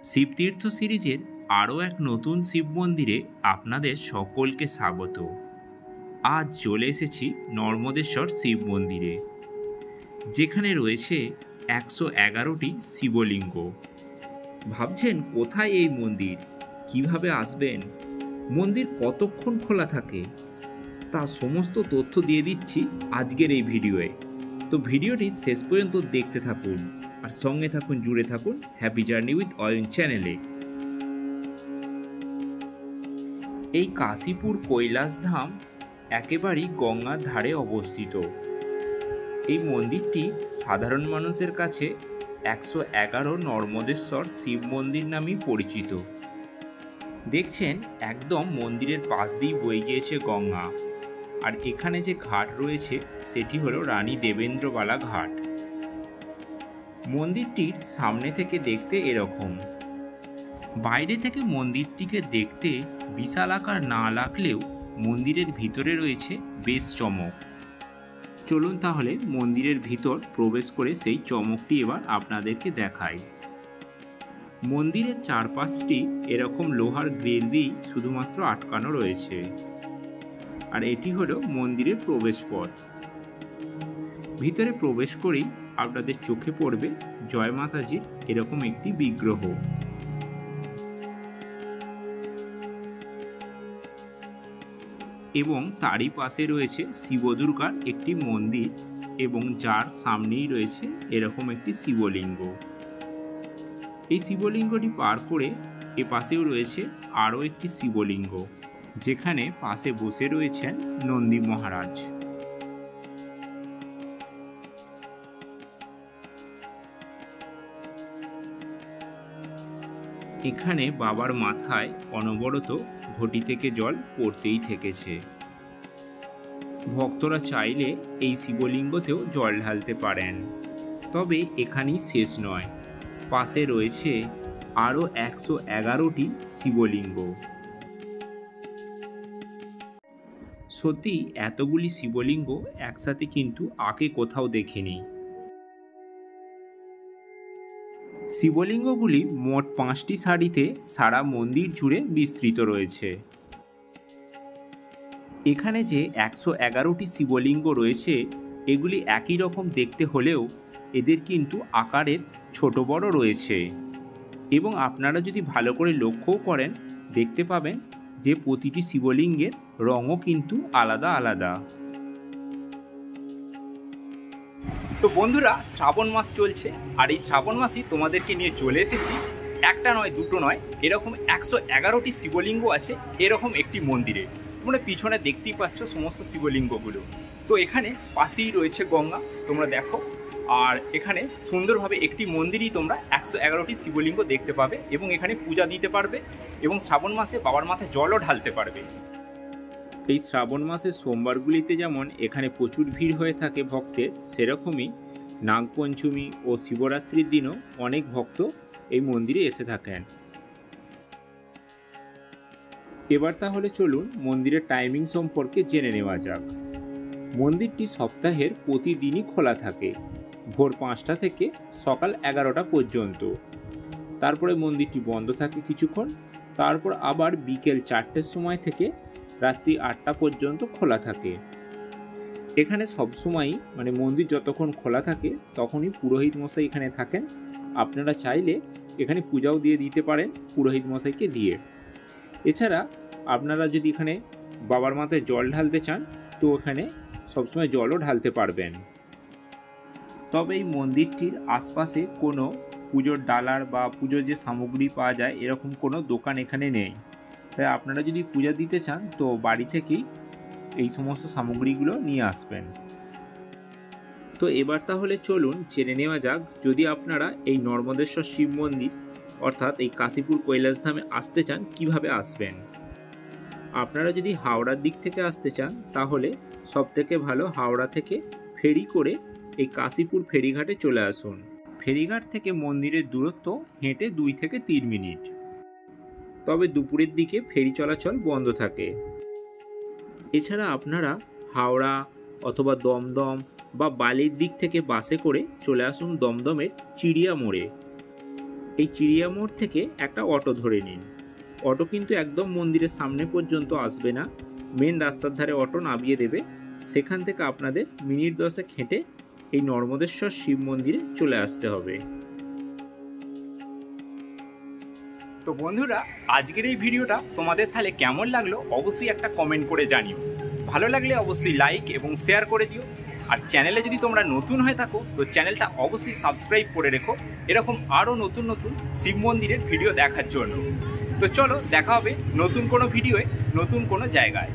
শিবতীর্থ সিরিজের আরও এক নতুন শিব মন্দিরে আপনাদের সকলকে স্বাগত। আজ চলে এসেছি নর্মদেশ্বর শিব মন্দিরে, যেখানে রয়েছে 111টি শিবলিঙ্গ। ভাবছেন কোথায় এই মন্দির, কিভাবে আসবেন, মন্দির কতক্ষণ খোলা থাকে, তা সমস্ত তথ্য দিয়ে দিচ্ছি আজকের এই ভিডিওয়ে। তো ভিডিওটি শেষ পর্যন্ত দেখতে থাকুন আর সঙ্গে থাকুন, জুড়ে থাকুন হ্যাপি জার্নি উইথ অয়ন চ্যানেলে। এই কাশীপুর কৈলাসধাম একেবারেই গঙ্গার ধারে অবস্থিত। এই মন্দিরটি সাধারণ মানুষের কাছে 111 নর্মদেশ্বর শিব মন্দির নামেই পরিচিত। দেখছেন একদম মন্দিরের পাশ দিয়ে বয়ে গিয়েছে গঙ্গা, আর এখানে যে ঘাট রয়েছে সেটি হলো রানী দেবেন্দ্রবালা ঘাট। মন্দিরটির সামনে থেকে দেখতে এরকম, বাইরে থেকে মন্দিরটিকে দেখতে বিশাল আকার না লাগলেও মন্দিরের ভিতরে রয়েছে বেশ চমক। চলুন তাহলে মন্দিরের ভিতর প্রবেশ করে সেই চমকটি এবার আপনাদেরকে দেখাই। মন্দিরের চারপাশটি এরকম লোহার গ্রিল দিয়ে শুধুমাত্র আটকানো রয়েছে, আর এটি হলো মন্দিরের প্রবেশ পথ। ভিতরে প্রবেশ করেই আপনাদের চোখে পড়বে জয় মাতাজির এরকম একটি বিগ্রহ। এবং তারই পাশে রয়েছে শিব দুর্গার একটি মন্দির, এবং যার সামনেই রয়েছে এরকম একটি শিবলিঙ্গ। এই শিবলিঙ্গটি পার করে এ পাশেও রয়েছে আরও একটি শিবলিঙ্গ, যেখানে পাশে বসে রয়েছেন নন্দী মহারাজ। এখানে বাবার মাথায় অনবরত ঘটি থেকে জল পড়তেই থেকেছে। ভক্তরা চাইলে এই শিবলিঙ্গতেও জল ঢালতে পারেন। তবে এখানেই শেষ নয়, পাশে রয়েছে আরও 111টি শিবলিঙ্গ। সত্যি এতগুলি শিবলিঙ্গ একসাথে কিন্তু আগে কোথাও দেখিনি। শিবলিঙ্গগুলি মোট 5টি সারিতে সারা মন্দির জুড়ে বিস্তৃত রয়েছে। এখানে যে 111টি শিবলিঙ্গ রয়েছে, এগুলি একই রকম দেখতে হলেও এদের কিন্তু আকারের ছোট বড় রয়েছে। এবং আপনারা যদি ভালো করে লক্ষ্যও করেন, দেখতে পাবেন যে প্রতিটি শিবলিঙ্গের রঙও কিন্তু আলাদা আলাদা। তো বন্ধুরা, শ্রাবণ মাস চলছে, আর এই শ্রাবণ মাসই তোমাদেরকে নিয়ে চলে এসেছি একটা নয় দুটো নয়, এরকম 111টি শিবলিঙ্গ আছে এরকম একটি মন্দিরে। তোমরা পিছনে দেখতেই পাচ্ছ সমস্ত শিবলিঙ্গগুলো। তো এখানে পাশেই রয়েছে গঙ্গা, তোমরা দেখো। আর এখানে সুন্দরভাবে একটি মন্দিরই তোমরা 111টি শিবলিঙ্গ দেখতে পাবে, এবং এখানে পূজা দিতে পারবে, এবং শ্রাবণ মাসে বাবার মাথায় জলও ঢালতে পারবে। এই শ্রাবণ মাসের সোমবারগুলিতে যেমন এখানে প্রচুর ভিড় হয়ে থাকে ভক্তের, সেরকমই নাগপঞ্চমী ও শিবরাত্রির দিনও অনেক ভক্ত এই মন্দিরে এসে থাকেন। এবার তাহলে চলুন মন্দিরের টাইমিং সম্পর্কে জেনে নেওয়া যাক। মন্দিরটি সপ্তাহের প্রতিদিনই খোলা থাকে, ভোর 5টা থেকে সকাল 11টা পর্যন্ত। তারপরে মন্দিরটি বন্ধ থাকে কিছুক্ষণ, তারপর আবার বিকেল 4টের সময় থেকে রাত্রি 8টা পর্যন্ত খোলা থাকে। এখানে সবসময়ই মন্দির যতক্ষণ খোলা থাকে তখনই পুরোহিত মশাই এখানে থাকেন। আপনারা চাইলে এখানে পূজাও দিয়ে দিতে পারেন পুরোহিত মশাইকে দিয়ে। এছাড়া আপনারা যদি এখানে বাবার মাথায় জল ঢালতে চান, তো এখানে সবসময় জলও ঢালতে পারবেন। তবে এই মন্দিরটির আশপাশে কোনো পুজোর ডালার বা পুজোর যে সামগ্রী পাওয়া যায় এরকম কোনো দোকান এখানে নেই। তাই আপনারা যদি পূজা দিতে চান তো বাড়ি থেকেই এই সমস্ত সামগ্রীগুলো নিয়ে আসবেন। তো এবার তাহলে চলুন জেনে নেওয়া যাক, যদি আপনারা এই নর্মদেশ্বর শিব মন্দির অর্থাৎ এই কাশীপুর কৈলাসধামে আসতে চান কিভাবে আসবেন। আপনারা যদি হাওড়ার দিক থেকে আসতে চান তাহলে সবথেকে ভালো হাওড়া থেকে ফেরি করে এই কাশীপুর ফেরিঘাটে চলে আসুন। ফেরিঘাট থেকে মন্দিরের দূরত্ব হেঁটে 2 থেকে 3 মিনিট। তবে দুপুরের দিকে ফেরি চলাচল বন্ধ থাকে। এছাড়া আপনারা হাওড়া অথবা দমদম বা বালির দিক থেকে বাসে করে চলে আসুন দমদমের চিড়িয়া মোড়ে। এই চিড়িয়া মোড় থেকে একটা অটো ধরে নিন। অটো কিন্তু একদম মন্দিরের সামনে পর্যন্ত আসবে না, মেন রাস্তার ধারে অটো নামিয়ে দেবে। সেখান থেকে আপনাদের মিনিট 10 হেঁটে এই নর্মদেশ্বর শিব মন্দিরে চলে আসতে হবে। তো বন্ধুরা, আজকের এই ভিডিওটা তোমাদের তাহলে কেমন লাগলো অবশ্যই একটা কমেন্ট করে জানিও। ভালো লাগলে অবশ্যই লাইক এবং শেয়ার করে দিও। আর চ্যানেলে যদি তোমরা নতুন হয়ে থাকো তো চ্যানেলটা অবশ্যই সাবস্ক্রাইব করে রেখো এরকম আরও নতুন নতুন শিব মন্দিরের ভিডিও দেখার জন্য। তো চলো দেখা হবে নতুন কোনো ভিডিওয়ে নতুন কোনো জায়গায়।